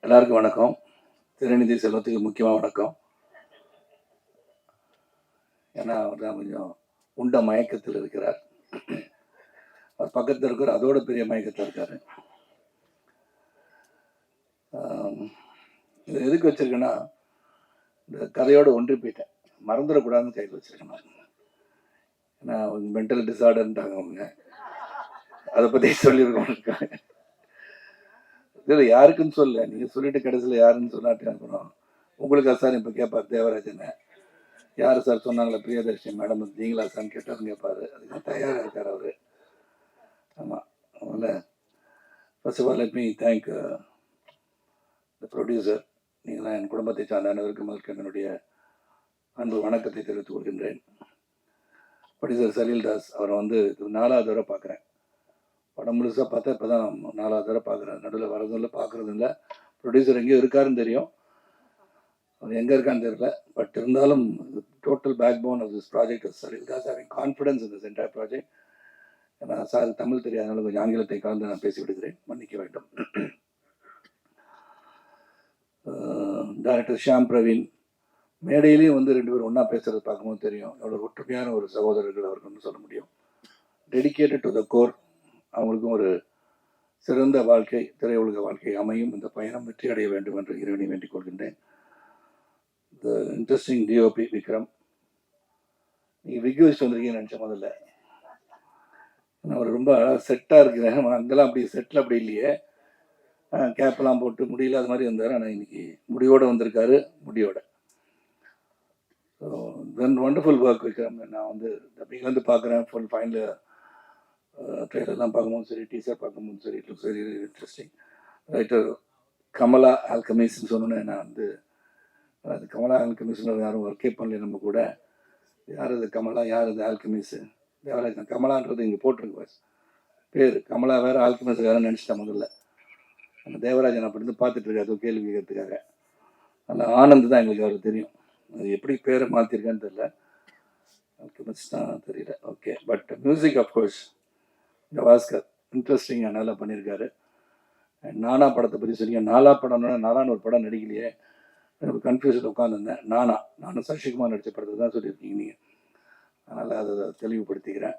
எல்லாருக்கும் வணக்கம். திருநிதி செல்வத்துக்கு முக்கியமாக வணக்கம். ஏன்னா அவர் தான் கொஞ்சம் உண்ட மயக்கத்தில் இருக்கிறார். அவர் பக்கத்தில் இருக்கிற அதோட பெரிய மயக்கத்தில் இருக்காரு. இது எதுக்கு வச்சிருக்கேன்னா, இந்த கதையோடு ஒன்றி போயிட்டேன், மறந்துடக்கூடாதுன்னு கையில் வச்சிருக்கேன். ஏன்னா மென்டல் டிசார்டர்ன்ட்டாங்க அவங்க, அதை பற்றி சொல்லியிருக்கோம். இதில் யாருக்குன்னு சொல்ல, நீங்கள் சொல்லிட்டு கடைசியில் யாருன்னு சொன்னாட்டு அனுப்பணும். உங்களுக்கு சார் இப்போ கேட்பார் தேவராஜனை, யார் சார் சொன்னாங்களே பிரியதர்ஷினி மேடம் நீங்களா சார்னு கேட்டாலும் கேட்பாரு. அதுக்கு தயாராக இருக்கார் அவர். ஆமாம், அதனால் first of all let me thank the producer. நீங்கள் தான் என் குடும்பத்தை சார்ந்த அனைவருக்கும் முதல்க என்னுடைய அன்பு வணக்கத்தை தெரிவித்துக் கொள்கின்றேன். ப்ரொடியூசர் சலீல் தாஸ் அவரை வந்து 4வது தடவை பார்க்குறேன். படம் முழுசாக பார்த்தா இப்போ தான் 4வது தடவை பார்க்குறேன். நடுவில் வரதும் இல்லை, பார்க்குறதும் இல்லை. ப்ரொடியூசர் எங்கேயோ இருக்காருன்னு தெரியும், அவர் எங்கே இருக்கான்னு தெரியல. பட் இருந்தாலும் total backbone of this project is Salil Das. Having confidence in this entire project. ஏன்னா சார் தமிழ் தெரியாதனால கொஞ்சம் ஆங்கிலத்தை கலந்து நான் பேசி விடுகிறேன், மன்னிக்க வேண்டும். டைரக்டர் ஷியாம் பிரவீன், மேடையிலேயும் வந்து 2 பேரும் ஒன்றா பேசுகிறது பார்க்கும்போது தெரியும் எவ்வளோ ஒற்றுமையான ஒரு சகோதரர்கள் அவருக்கு சொல்ல முடியும். Dedicated to the core. அவங்களுக்கும் ஒரு சிறந்த வாழ்க்கை, திரையுலக வாழ்க்கை அமையும், இந்த பயணம் வெற்றி அடைய வேண்டும் என்று இறைவனை வேண்டிக் கொள்கின்றேன். த இன்ட்ரெஸ்டிங் டிஓபி விக்ரம், நீங்கள் விக் வச்சு வந்திருக்கீங்கன்னு நினச்சேன் முதல்ல. நான் ஒரு ரொம்ப செட்டாக இருக்கிறேன், அங்கெல்லாம் அப்படி செட்டில் அப்படி இல்லையே, கேப்பெல்லாம் போட்டு முடியல அது மாதிரி வந்தார். ஆனால் இன்னைக்கு முடியோடு வந்திருக்காரு, முடியோட. So then wonderful work Vikram. நான் வந்து டப்பிங்லேருந்து பார்க்குறேன், ஃபுல் ஃபைனல் ட்ரெய்லர்லாம் பார்க்கும்போது சரி, டீசர் பார்க்கும்போது சரி, it looks very interesting. Writer Kamala ஆல்கமிஸ்ன்னு சொன்னோன்னே நான் வந்து அது கமலா ஆல்கமிஸ்ன்னு யாரும் ஒர்க்கே பண்ணல நம்ம கூட. யார் அது கமலா, யார் அது ஆல்கமிஸ்? தேவராஜன் கமலான்றது இங்கே போட்டிருக்கு பேர், கமலா வேறு ஆல்கமிஸ் வேறு நினச்சிட்டேன் முதல்ல. அந்த தேவராஜன் அப்படி இருந்து பார்த்துட்டு இருக்காரு கேள்வி கேட்கறதுக்காக. ஆனால் ஆனந்த் தான் எங்களுக்கு அவர் தெரியும், அது எப்படி பேரை மாற்றிருக்கான்னு தெரியல, ஆல்கமிஸ் தான் தெரியல. Okay, but music of course Bhaskar இன்ட்ரெஸ்டிங்காக நல்லா பண்ணியிருக்காரு. நானா படத்தை பற்றி சொன்னீங்க. நாலா படம்னா நானான்னு ஒரு படம் நடிக்கலையே, எனக்கு கன்ஃபியூஷன் உட்காந்துருந்தேன். நானும் சசிகுமார் நடித்த படத்தை தான் சொல்லியிருக்கீங்க நீங்கள், அதனால் அதை தெளிவுபடுத்திக்கிறேன்.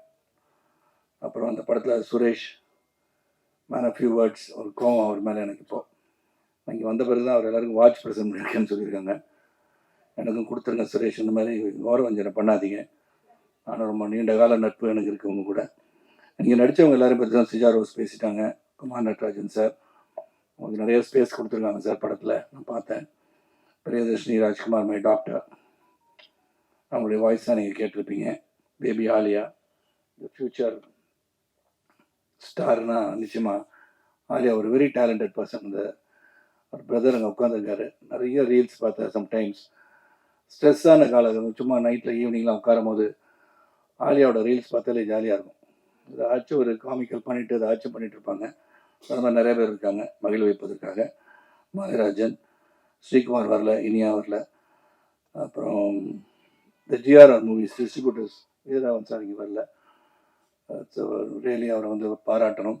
அப்புறம் அந்த படத்தில் Suresh man of few words, ஒரு கோவம் அவர் மேலே எனக்கு. இப்போது இங்கே வந்த பிறகு தான் அவர் எல்லாருக்கும் வாட்ச் ப்ரெசன்ட் பண்ணியிருக்கேன்னு சொல்லியிருக்காங்க. எனக்கும் கொடுத்துருங்க சுரேஷ், இந்த மாதிரி ஓரவஞ்சனை பண்ணாதீங்க, ஆனால் ரொம்ப நீண்ட கால நட்பு எனக்கு இருக்கவங்க கூட. இங்கே நடித்தவங்க எல்லாரும் பற்றி தான் சிஜா ரோஸ் பேசிட்டாங்க, குமார் நட்ராஜன் சார் உங்களுக்கு நிறைய ஸ்பேஸ் கொடுத்துருக்காங்க சார் படத்தில், நான் பார்த்தேன். பிரியதர்ஷினி ராஜ்குமார் மை டாக்டர், அவங்களுடைய வாய்ஸ் தான் நீங்கள் கேட்டிருப்பீங்க. பேபி ஆலியா, த ஃப்யூச்சர் ஸ்டார்னா நிச்சயமாக ஆலியா ஒரு வெரி டேலண்டட் பர்சன். இந்த ஒரு பிரதர் அங்கே உட்காந்துருக்காரு. நிறைய ரீல்ஸ் பார்த்தேன். சம்டைம்ஸ் ஸ்ட்ரெஸ்ஸான காலம் சும்மா நைட்டில் ஈவினிங்லாம் உட்காரும் போது ஆலியாவோட ரீல்ஸ் பார்த்தாலே ஜாலியாக இருக்கும். ஏதாச்சும் ஒரு காமிக்கல் பண்ணிவிட்டு ஏதாச்சும் பண்ணிகிட்டு இருப்பாங்க. அது மாதிரி நிறைய பேர் இருக்காங்க மகிழ வைப்பதற்காக. மகாராஜன், ஸ்ரீகுமார் வரல, இனியா வரல. அப்புறம் இந்த ஜிஆர்ஆர் மூவிஸ் டிஸ்ட்ரிபியூட்டர்ஸ் வீரராவன் சார் இங்கே வரல. ஸோ ரியலி அவரை வந்து பாராட்டணும்.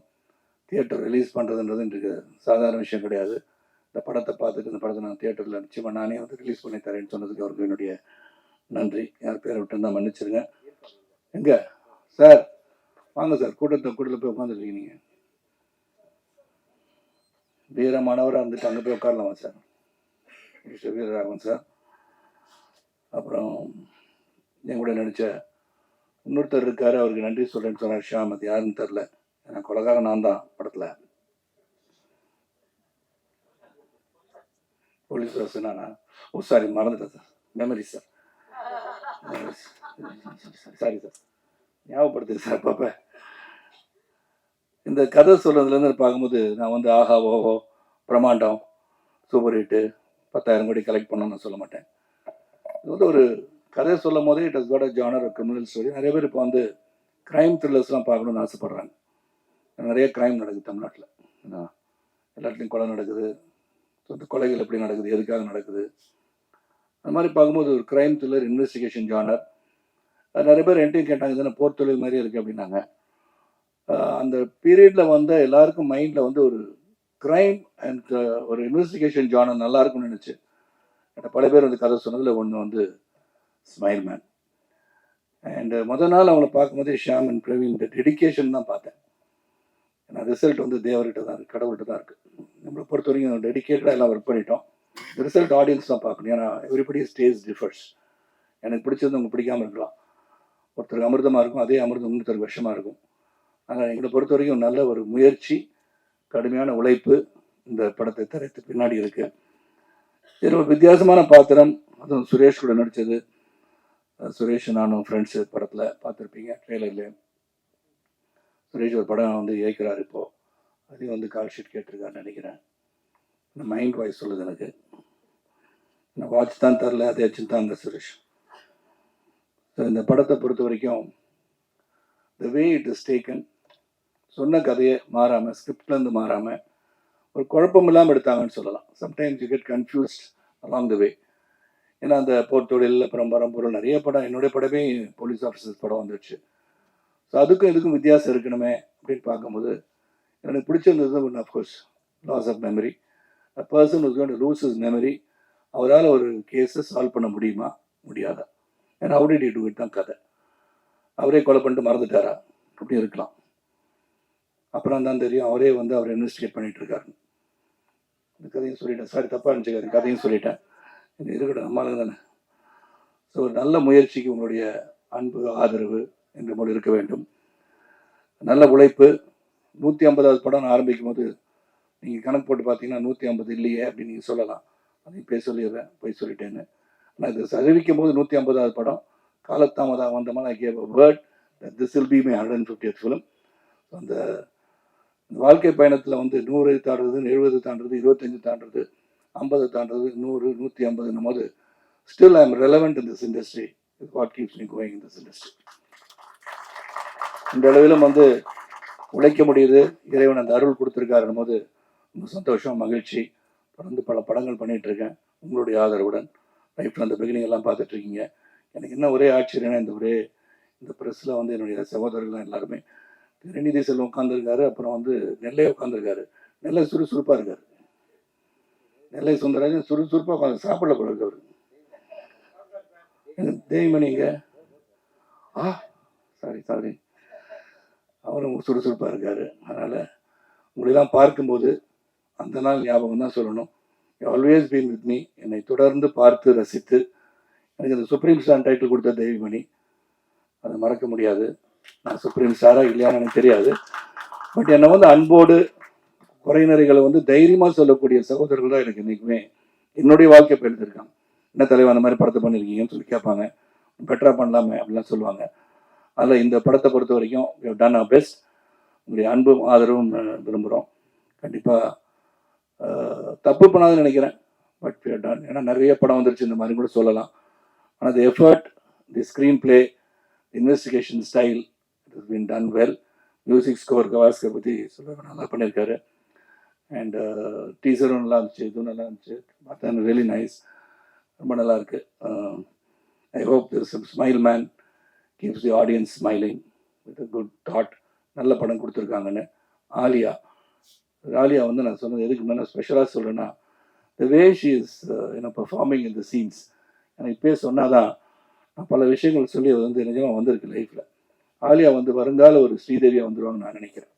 தியேட்டர் ரிலீஸ் பண்ணுறதுன்றது இன்றைக்கு சாதாரண விஷயம் கிடையாது. இந்த படத்தை பார்த்துட்டு இந்த படத்தை நான் தியேட்டரில் நிச்சயமாக நானே வந்து ரிலீஸ் பண்ணி தரேன்னு சொன்னதுக்கு அவருக்கு என்னுடைய நன்றி. யார் பேரை விட்டுருந்தா மன்னிச்சிருங்க. எங்கே சார் வாங்க சார், கூட்டத்தில் போய் உட்காந்துருக்கீங்க நீங்கள். வீரமானவராக இருந்துட்டு அங்கே போய் உட்காரலாமா சார்? வீரராகவன் சார். அப்புறம் என் கூட நடித்த இன்னொருத்தர் இருக்கார், அவருக்கு நன்றி சொல்கிறேன்னு சொன்னார் ஷியாம். அது யாருன்னு தெரில, ஏன்னா கொலகாரன் நான் தான் படத்தில். போலீஸ் பர்சனானா? ஓ சாரி, மறந்துட்டேன் sir, memory sir, sorry sir, ஞாபகப்படுத்துங்க சார் பாப்பா. இந்த கதை சொல்கிறதுலேருந்து பார்க்கும்போது நான் வந்து ஆஹா ஓஹோ பிரம்மாண்டம் சூப்பர் ஹிட்டு 10,000 கோடி கலெக்ட் பண்ணணும்னு நான் சொல்ல மாட்டேன். இது வந்து ஒரு கதை சொல்லும் போதே it has got a genre criminal story. நிறைய பேர் இப்போ வந்து க்ரைம் த்ரில்லர்ஸ்லாம் பார்க்கணுன்னு ஆசைப்பட்றாங்க. நிறைய க்ரைம் நடக்குது தமிழ்நாட்டில், எல்லாத்துலேயும் கொலை நடக்குது, கொலைகள் எப்படி நடக்குது, எதுக்காக நடக்குது, அது மாதிரி பார்க்கும்போது ஒரு க்ரைம் த்ரில்லர் இன்வெஸ்டிகேஷன் ஜானர். நிறைய பேர் என்கிட்ட கேட்டாங்க, தானே போர் தொழில் மாதிரி இருக்குது அப்படின்னாங்க. அந்த பீரியடில் வந்த எல்லாருக்கும் மைண்டில் வந்து ஒரு க்ரைம் அண்ட் ஒரு இன்வெஸ்டிகேஷன் ஜானர் நல்லா இருக்கும்னு நினச்சி பல பேர் வந்து கதை சொன்னதில் ஒன்று வந்து ஸ்மைல் மேன். அண்ட் முதல் நாள் அவங்கள பார்க்கும்போது ஷியாம் அண்ட் பிரவீன் இந்த டெடிக்கேஷன் தான் பார்த்தேன். ஏன்னா ரிசல்ட் வந்து தேவர்கிட்ட தான் இருக்குது, கடவுள்கிட்ட தான் இருக்குது. நம்மளை பொறுத்த வரைக்கும் டெடிக்கேட்டடாக எல்லாம் ஒர்க் பண்ணிட்டோம். ரிசல்ட் ஆடியன்ஸ் தான் பார்க்கணும். ஏன்னா எவ்ரிபடி ஸ்டேஜ் டிஃபர்ஸ். எனக்கு பிடிச்சது உங்களுக்கு பிடிக்காமல் இருக்கலாம். ஒருத்தருக்கு அமிர்தமாக இருக்கும், அதே அமிர்தம் இன்னொருத்தருக்கு விஷமாக இருக்கும். ஆனால் எங்களை பொறுத்த வரைக்கும் நல்ல ஒரு முயற்சி, கடுமையான உழைப்பு இந்த படத்தை தரைத்து பின்னாடி இருக்குது. இதில் ஒரு வித்தியாசமான பாத்திரம், அதுவும் சுரேஷ் கூட நடித்தது. சுரேஷ் நானும் ஃப்ரெண்ட்ஸு படத்தில் பார்த்துருப்பீங்க ட்ரெய்லர்லேயே. சுரேஷ் ஒரு படம் வந்து இயக்கிறார் இப்போது, அதையும் வந்து கால் ஷீட் கேட்டிருக்காருன்னு நினைக்கிறேன். இந்த மைண்ட் வாய்ஸ் சொல்லுது எனக்கு. நான் வாட்ச் தான் தரல, அதே வச்சு தான் அந்த சுரேஷ். ஸோ இந்த படத்தை பொறுத்த வரைக்கும் த வே இட் இஸ் டேக்கன், சொன்ன கதையை மாறாமல், ஸ்கிரிப்ட்லேருந்து மாறாமல், ஒரு குழப்பம் இல்லாமல் எடுத்தாங்கன்னு சொல்லலாம். Sometimes you get confused along the way. ஏன்னா அந்த போர்த்தொழில், அப்புறம் பரம்பொருள், நிறைய படம், என்னுடைய படமே போலீஸ் ஆஃபீஸர்ஸ் படம் வந்துடுச்சு. ஸோ அதுக்கும் இதுக்கும் வித்தியாசம் இருக்கணுமே அப்படின்னு பார்க்கும்போது எனக்கு பிடிச்சிருந்தது ஒன்று of course loss of memory. A person was going to lose his memory. அவரால் ஒரு கேஸை சால்வ் பண்ண முடியுமா, முடியாதா? ஏன்னா how did you do it தான் கதை. அவரே கொலை பண்ணிட்டு மறந்துட்டாரா, அப்படி இருக்கலாம். அப்புறம் தான் தெரியும் அவரே வந்து அவர் இன்வெஸ்டிகேட் பண்ணிட்டு இருக்காரு. இந்த கதையும் சொல்லிட்டேன், சாரி தப்பாக இருந்துச்சு, கதையும் சொல்லிட்டேன். இது இருக்கட்டும், நம்மளுக்கு தானே. ஸோ ஒரு நல்ல முயற்சிக்கு உங்களுடைய அன்பு, ஆதரவு என்று போல் இருக்க வேண்டும். நல்ல உழைப்பு. 150வது படம் ஆரம்பிக்கும் போது நீங்கள் கணக்கு போட்டு பார்த்தீங்கன்னா 150 இல்லையே அப்படின்னு நீங்கள் சொல்லலாம். அதையும் போய் சொல்லிடுறேன், போய் சொல்லிட்டேன்னு. ஆனால் இது அறிவிக்கும் போது 150வது படம் காலத்தாமதாக வந்த மாதிரி I gave a word that this will be my 150th film. அந்த வாழ்க்கை பயணத்தில் வந்து 100 தாண்டுறது, 70 தாண்டுறது, 25 தாண்டுறது, 50 தாண்டுறது, 100, 150 போது still I am relevant in this industry. Is what keeps me going in this industry. இந்த அளவிலும் வந்து உழைக்க முடியுது. இறைவன் அந்த அருள் கொடுத்துருக்காருன்னும் போது ரொம்ப சந்தோஷம், மகிழ்ச்சி. தொடர்ந்து பல படங்கள் பண்ணிகிட்டு இருக்கேன் உங்களுடைய ஆதரவுடன். லைஃப்பில் அந்த பிகினிங் எல்லாம் பார்த்துட்ருக்கீங்க. எனக்கு என்ன ஒரே ஆச்சரியம்னா இந்த ப்ரெஸ்ஸில் வந்து என்னுடைய சகோதரர்கள் எல்லாருமே, திருநிதி செல்வம் உட்காந்துருக்காரு, அப்புறம் வந்து நெல்லை உட்காந்துருக்காரு. நெல்லை சுறுசுறுப்பாக இருக்கார். நெல்லை சுந்தரராஜன் சுறுசுறுப்பாக உட்காந்து சாப்பிடல போல இருக்கவர். தேய்மணிங்க சாரி அவரும் சுறுசுறுப்பாக இருக்கார். அதனால் உங்களெல்லாம் பார்க்கும்போது அந்த நாள் ஞாபகம் தான் சொல்லணும். You always been with me. என்னை தொடர்ந்து பார்த்து ரசித்து எனக்கு இந்த சுப்ரீம் ஸ்டார் டைட்டில் கொடுத்த தெய்வமணி, அதை மறக்க முடியாது. நான் சுப்ரீம் ஸ்டாராக இல்லையான்னு எனக்கு தெரியாது. பட் என்னை வந்து அன்போடு குறைநிறைகளை வந்து தைரியமாக சொல்லக்கூடிய சகோதரர்கள் தான் எனக்கு இன்றைக்குமே என்னுடைய வாழ்க்கை எடுத்திருக்காங்க. என்ன தலைவா அந்த மாதிரி படத்தை பண்ணியிருக்கீங்கன்னு சொல்லி கேட்பாங்க. பெட்டராக பண்ணலாமே அப்படிலாம் சொல்லுவாங்க. அதில் இந்த படத்தை பொறுத்த வரைக்கும் you have done our best. உங்களுடைய அன்பும் ஆதரவும் விரும்புகிறோம். கண்டிப்பாக தப்பு பண்ணாதுன்னு நினைக்கிறேன். But you have done. ஏன்னா நிறைய படம் வந்துருச்சு இந்த மாதிரி கூட சொல்லலாம். ஆனால் the effort, the screenplay, investigation style, it has been done well. Music score Gavaskar பற்றி சொல்ல நல்லா பண்ணியிருக்காரு. அண்ட் டீசரும் நல்லா இருந்துச்சு, இதுவும் நல்லா இருந்துச்சு. பார்த்தா ரியலி நைஸ், ரொம்ப நல்லா இருக்கு. I hope this smile man keeps the audience smiling with a good thought. நல்ல படம் கொடுத்துருக்காங்கன்னு. ஆலியா வந்து நான் சொன்னது எதுக்கு மேலே ஸ்பெஷலாக சொல்கிறேன்னா, the way she is performing in the scenes. எனக்கு இப்போயே சொன்னால் தான் நான் பல விஷயங்கள் சொல்லி அது வந்து நிஜமாக வந்திருக்கு லைஃப்பில். ஆலியா வந்து வருங்கால ஒரு ஸ்ரீதேவியாக வந்துடுவாங்கன்னு நான் நினைக்கிறேன்.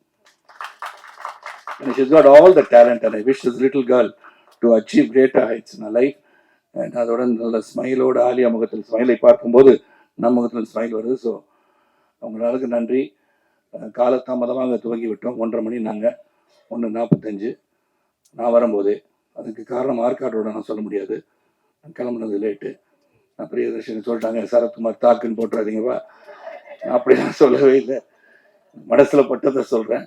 she's got all the talent and I wish this little girl to achieve greater heights in her life. And அதோட நல்ல ஸ்மைலோட ஆலியா முகத்தில் ஸ்மைலை பார்க்கும்போது நம்ம முகத்தில் ஸ்மைல் வருது. ஸோ அவங்களுக்கு நன்றி. காலதாமதமாக துவங்கி விட்டோம். 1:30 மணி, நாங்கள் 1:45 நான் வரும்போது. அதுக்கு காரணம் ஆர்காட்டோட நான் சொல்ல முடியாது, நான் கிளம்புனது லேட்டு. நான் பிரியதர்ஷினி சொல்லிட்டாங்க, சரத்குமார் தாக்குன்னு போட்டுறாதீங்கப்பா. அப்படிலாம் சொல்லவே இல்லை, மனசில் பட்டதை சொல்கிறேன்.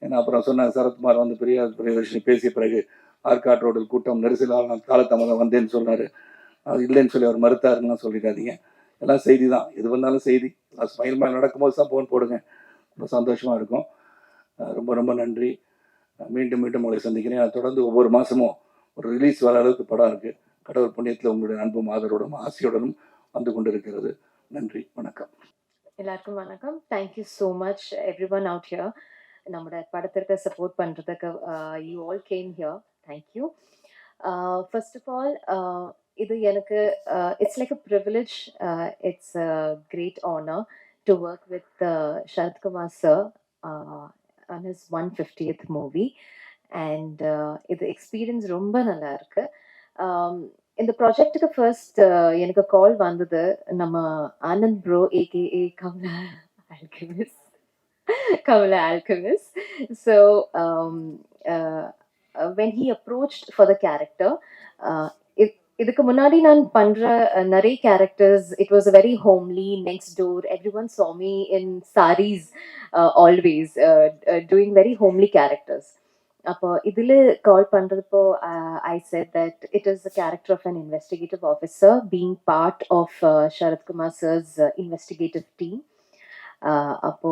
ஏன்னா அப்புறம் சொன்னாங்க சரத்குமார் வந்து பிரியதர்ஷினி பேசிய பிறகு ஆர்காட் ரோடில் கூட்டம் நெரிசலால் நான் காலதாமதம் வந்தேன்னு சொன்னார். அது இல்லைன்னு சொல்லி அவர் மறுத்தாருன்னா சொல்லிடாதீங்க. எல்லாம் செய்தி தான், எது வந்தாலும் செய்தி. ஸ்மைல் மேன் நடக்கும்போது தான் ஃபோன் போடுங்க, ரொம்ப சந்தோஷமாக இருக்கும். ரொம்ப ரொம்ப நன்றி. மீண்டும் உங்களை சந்திக்கிறேன். தொடர்ந்து ஒவ்வொரு மாதமும் ஒரு ரிலீஸ் வர அளவுக்கு படம் இருக்குது. கடவுள் புண்ணியத்தில் உங்களுடைய அன்பும் ஆதரவுடனும் ஆசையுடனும் வந்து கொண்டு இருக்கிறது. நன்றி, வணக்கம். எல்லாருக்கும் வணக்கம். Thank you so much everyone out here. நம்மளோட படத்திற்கு சப்போர்ட் பண்றதுக்கு you all came here. Thank you. First of all இது எனக்கு it's like a privilege, it's a great honour to work with Sarathkumar sir on his 150th movie. And இது experience ரொம்ப நல்லா இருக்கு. இந்த ப்ராஜெக்ட்டுக்கு ஃபர்ஸ்ட் எனக்கு கால் வந்தது நம்ம Anand bro AKA Kamala alchemist. Kamala Alchemist. So when he approached for the character, uh, இதுக்கு முன்னாடி நான் பண்ற நிறைய characters, it was a very homely, next door, everyone saw me in saris always doing very homely characters. அப்போ இதில் call பண்ணுறப்போ I said that it is the character of an investigative officer being part of Sarathkumar sir's investigative team. அப்போ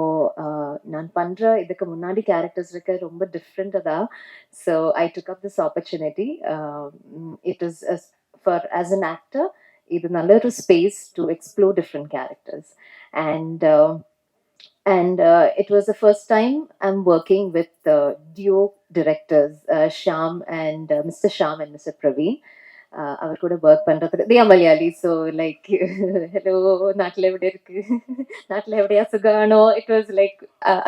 நான் பண்ற இதுக்கு முன்னாடி characters இருக்க ரொம்ப டிஃப்ரெண்டாக தான். So I took up this opportunity. It is for as an actor இது நல்ல ஒரு space to explore different characters. And it was the first time I'm working with duo directors, Shyam and Mr. Shyam and Mr. Praveen. அவர் கூட work பண்ணுறதுக்கு தே Malayali. So like hello நாட்டில் எப்படி இருக்கு, நாட்டில் எப்படியா சுகானோ, இட் வாஸ் லைக்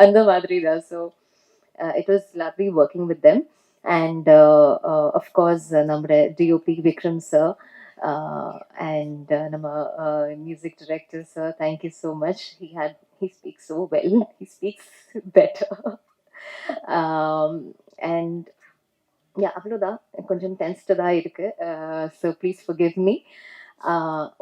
அந்த மாதிரி தான். So it was lovely working with them. And of course நம்மளோட டிஓபி விக்ரம் சார் and நம்ம music director sir, thank you so much. he speaks so well, he speaks better. And அவ்வளோதான், கொஞ்சம் டென்ஸ்டு தான் இருக்கு. So please forgive me.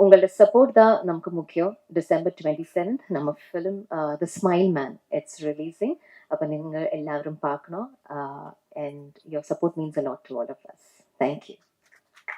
உங்களோட support தான் நமக்கு முக்கியம். December 27th நம்ம film the smile man it's releasing. அப்போ நீங்கள் எல்லாரும் பார்க்கணும். And your support means a lot to all of us. Thank you.